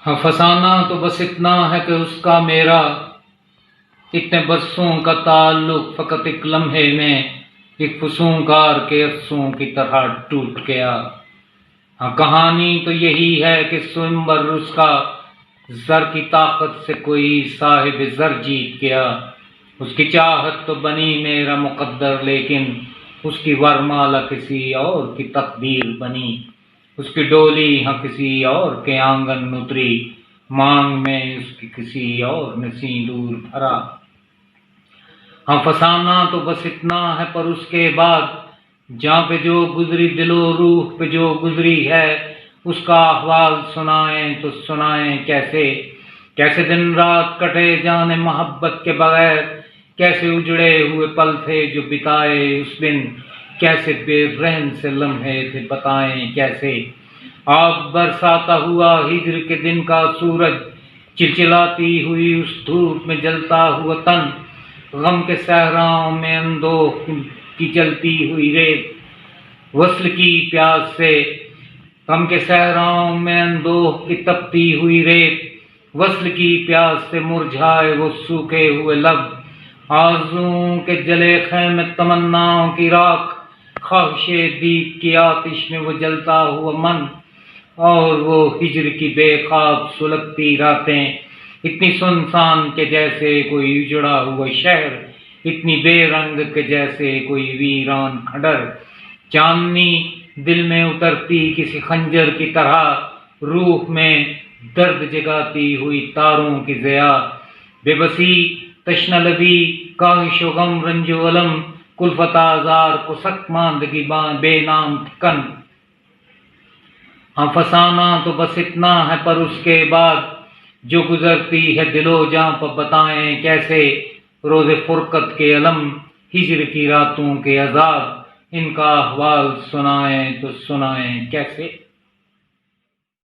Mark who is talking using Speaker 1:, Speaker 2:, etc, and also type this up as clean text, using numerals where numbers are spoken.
Speaker 1: ہاں فسانہ تو بس اتنا ہے کہ اس کا میرا اتنے برسوں کا تعلق فقط ایک لمحے میں ایک فسونکار کے افسوں کی طرح ٹوٹ گیا۔ ہاں کہانی تو یہی ہے کہ سوئمبر اس کا زر کی طاقت سے کوئی صاحب زر جیت گیا۔ اس کی چاہت تو بنی میرا مقدر، لیکن اس کی ورمالا کسی اور کی تقدیر بنی۔ اس کی ڈولی ہاں کسی اور کے آنگن اتری، مانگ میں اس کی کسی اور نے سندور بھرا۔ ہاں فسانہ تو بس اتنا ہے پر اس کے بعد جہاں پہ جو گزری دل و روح پہ جو گزری ہے، اس کا احوال سنائیں تو سنائیں کیسے؟ کیسے دن رات کٹے جانے محبت کے بغیر، کیسے اجڑے ہوئے پل تھے جو بتائے اس دن، کیسے بے رحم سے لمحے تھے بتائیں کیسے؟ آگ برساتا ہوا ہجر کے دن کا سورج، چلچلاتی ہوئی اس دھوپ میں جلتا ہوا تن، غم کے صحراؤں میں اندوہ کی جلتی ہوئی ریت، وصل کی پیاس سے غم کے صحراؤں میں اندوہ کی تپتی ہوئی ریت، وصل کی پیاس سے مرجھائے وہ سوکھے ہوئے لب، آرزوؤں کے جلے خیمے تمناؤں کی راکھ، خواہش دیپ کی آتش میں وہ جلتا ہوا من، اور وہ ہجر کی بے خواب سلگتی راتیں، اتنی سنسان کے جیسے کوئی اجڑا ہوا شہر، اتنی بے رنگ کے جیسے کوئی ویران کھنڈر، چاندنی دل میں اترتی کسی خنجر کی طرح، روح میں درد جگاتی ہوئی تاروں کی ضیا، بے بسی تشنہ لبی کاہش و غم رنج و الم، کلفت آزار کو سخت ماندگی بے نام تھکن۔ ہاں فسانہ تو بس اتنا ہے پر اس کے بعد جو گزرتی ہے دل و جاں پر بتائیں کیسے؟ روز فرقت کے الم، ہجر کی راتوں کے عذاب، ان کا احوال سنائیں تو سنائیں کیسے؟